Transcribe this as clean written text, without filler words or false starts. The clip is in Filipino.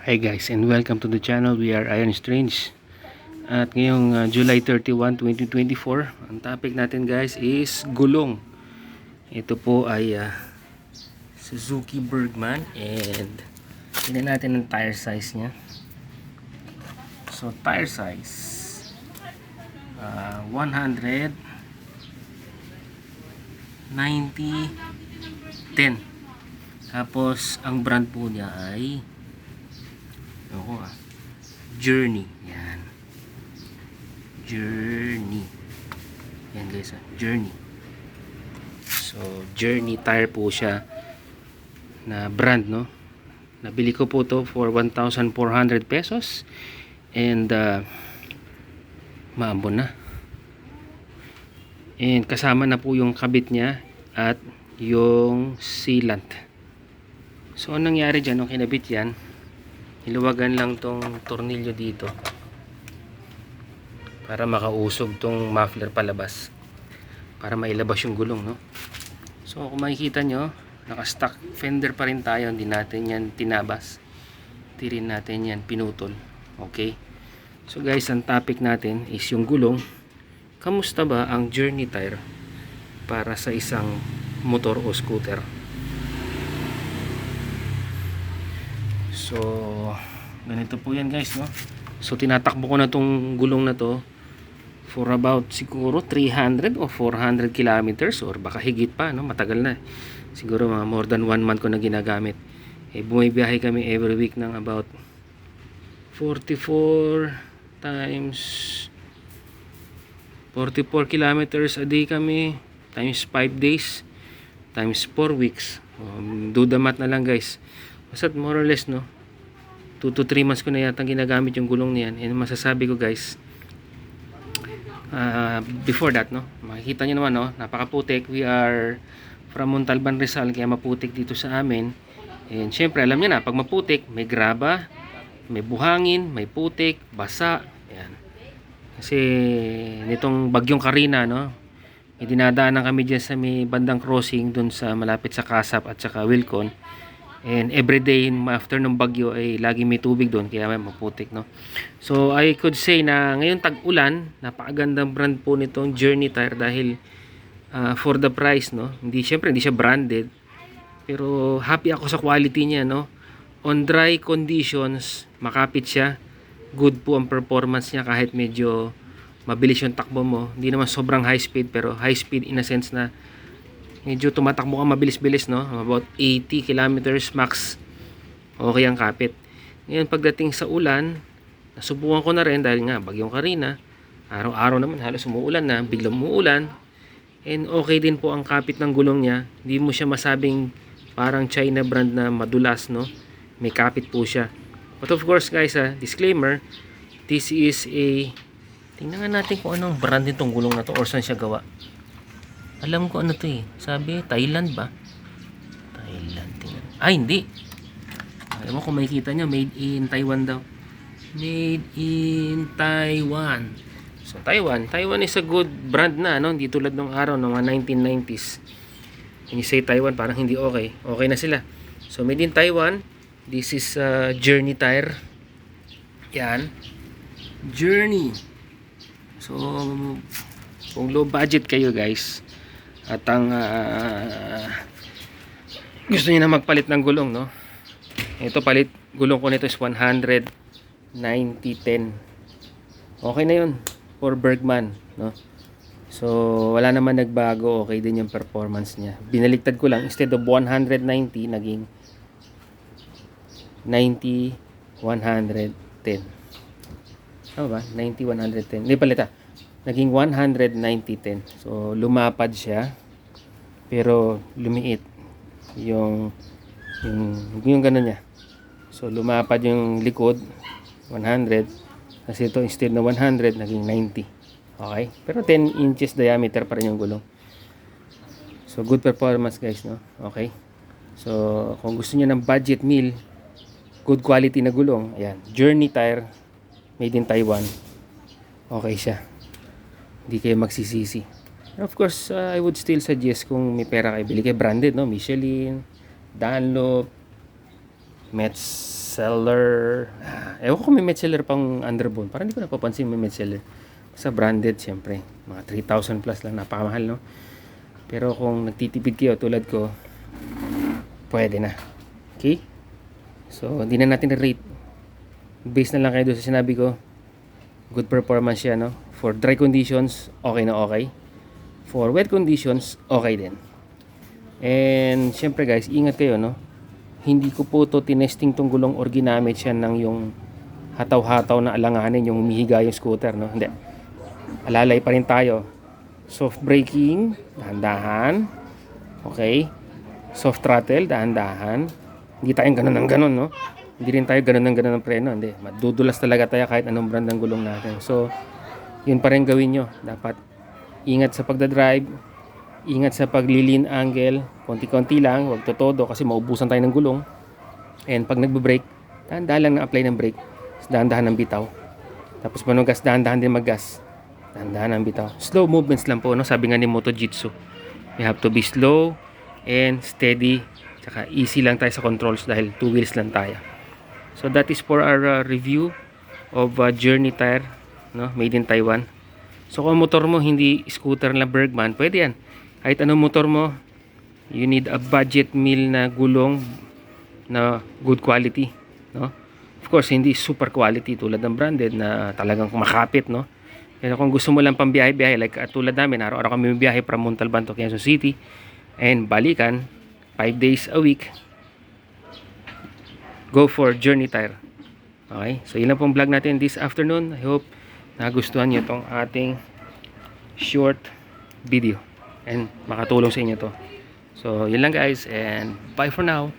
Hi guys, and welcome to the channel. We are Iron Strange. At ngayong July 31, 2024, ang topic natin guys is gulong. Ito po ay Suzuki Bergman, and tingnan natin ang tire size niya. So tire size 100 90 10. Tapos ang brand po niya ay Journey. Yan. Journey. Yan guys, Journey. So, Journey tire po siya na brand, no? Nabili ko po to for 1,400 pesos. And maambon na. And kasama na po yung kabit niya at yung sealant. So, anong nangyari dyan nung kinabit yan? Niluwagan lang tong tornilyo dito para makausog tong muffler palabas, para mailabas yung gulong, no? So kung makikita nyo, naka-stock fender pa rin tayo. Hindi natin yan tinabas, hindi rin natin yan pinutol. Okay, so guys, ang topic natin is yung gulong. Kamusta ba ang Journey tire para sa isang motor o scooter? So, ganito po yan guys, no? So, tinatakbo ko na tong gulong na to for about siguro 300 o 400 kilometers or baka higit pa, no? Matagal na. Siguro mga more than 1 month ko na ginagamit. Bumibiyahe kami every week ng about 44 kilometers a day kami, times 5 days, times 4 weeks. Do the math na lang guys. Basta more or less, no? 2 to 3 months ko na yata ginagamit yung gulong niyan. And masasabi ko guys, before that, no, makikita nyo naman, no, napakaputik. We are from Montalban, Rizal, kaya maputik dito sa amin. And syempre alam nyo na, pag maputik, may graba, may buhangin, may putik, basa. Ayan. Kasi nitong bagyong Karina, no, may dinadaanan kami dyan sa may bandang crossing dun sa malapit sa Kasap at saka Wilcon. And everyday after ng bagyo ay lagi may tubig doon, kaya may maputik, no? So I could say na ngayon tag-ulan, napakagandang brand po nitong Journey tire dahil for the price, no? Hindi, syempre hindi siya branded, pero happy ako sa quality niya, no? On dry conditions, makapit siya. Good po ang performance niya kahit medyo mabilis yung takbo mo. Hindi naman sobrang high speed, pero high speed in a sense na medyo tumatakbo ka mabilis-bilis, no? About 80 kilometers max. Okay ang kapit. Ngayon pagdating sa ulan, nasubukan ko na rin dahil nga bagyong Karina. Araw-araw naman halos umuulan na, biglang umuulan. And okay din po ang kapit ng gulong niya. Hindi mo siya masabing parang China brand na madulas, no? May kapit po siya. But of course guys, disclaimer, this is a, tingnan nga natin kung anong brand nitong gulong na to or saan siya gawa. Alam ko ano to eh. Sabi, Thailand ba? Thailand. Tingnan. Ay, hindi. Alam mo kung makikita nyo, made in Taiwan daw. Made in Taiwan. So, Taiwan. Taiwan is a good brand na, no? Hindi tulad ng araw ng mga 1990s. When you say Taiwan, parang hindi okay. Okay na sila. So, made in Taiwan. This is Journey tire. Yan. Journey. So, kung low budget kayo guys, at ang gusto niyo na magpalit ng gulong, no? Ito, palit gulong ko nito is 190 10. Okay na yun for Bergman, no? So wala naman nagbago, okay din yung performance niya. Binaliktad ko lang, instead of 190 naging 90 110. Ano ba? 90 110. Hindi palit naging 190-10. So lumapad siya pero lumiit yung ganun niya. So lumapad yung likod 100, kasi ito instead na 100 naging 90. Okay? Pero 10 inches diameter pa rin yung gulong. So good performance guys, no? Okay? So kung gusto niyo ng budget meal, good quality na gulong, ayan, Journey tire, made in Taiwan. Okay siya. Hindi kayo magsisisi. Of course, I would still suggest kung may pera kayo, bili kayo branded, no? Michelin, Dunlop, Metz Metzeler. Ewan ko kung may Metzeler pang underbone. Parang hindi ko napapansin may Metzeler. Sa branded, syempre. Mga 3,000 plus lang. Napakamahal, no? Pero kung nagtitipid kayo tulad ko, pwede na. Okay? So, hindi na natin rate. Base na lang kayo doon sa sinabi ko. Good performance siya, no? For dry conditions, okay na okay. For wet conditions, okay din. And, syempre guys, ingat kayo, no? Hindi ko po to tinesting tong gulong or ginamit siya ng yung hataw-hataw na alanganin, yung humihiga yung scooter, no? Hindi. Alalay pa rin tayo. Soft braking, dahan-dahan. Okay? Soft throttle, dahan-dahan. Hindi tayong ganun ng ganun, no? Hindi rin tayo ganun ng ganun ng preno. Hindi. Madudulas talaga tayo kahit anong brand ng gulong natin. So, yun pa rin gawin nyo. Dapat ingat sa pagdadrive. Ingat sa pagli-lean angle. Konti-konti lang. Huwag todo kasi maubusan tayo ng gulong. And pag nagbe-brake, dahan-dahan lang na-apply ng brake. Dahan-dahan ng bitaw. Tapos manugas, dahan-dahan din mag-gas. Dahan-dahan ng bitaw. Slow movements lang po, no? Sabi nga ni Moto Jitsu. You have to be slow and steady. Tsaka easy lang tayo sa controls dahil 2 wheels lang tayo. So that is for our review of Journey tire, no? Made in Taiwan. So kung motor mo hindi scooter na Bergman, pwede yan. Kahit anong motor mo, you need a budget meal na gulong na good quality, no? Of course, hindi super quality tulad ng branded na talagang kumakapit, no? Pero kung gusto mo lang pang biyahe-biyahe, like tulad namin, araw-araw kami biyahe from Montalban to Quezon City and balikan, 5 days a week, go for Journey tire. Okay? So, yun lang pong vlog natin this afternoon. I hope nagustuhan nyo itong ating short video and makatulong sa inyo to. So, yun lang guys and bye for now.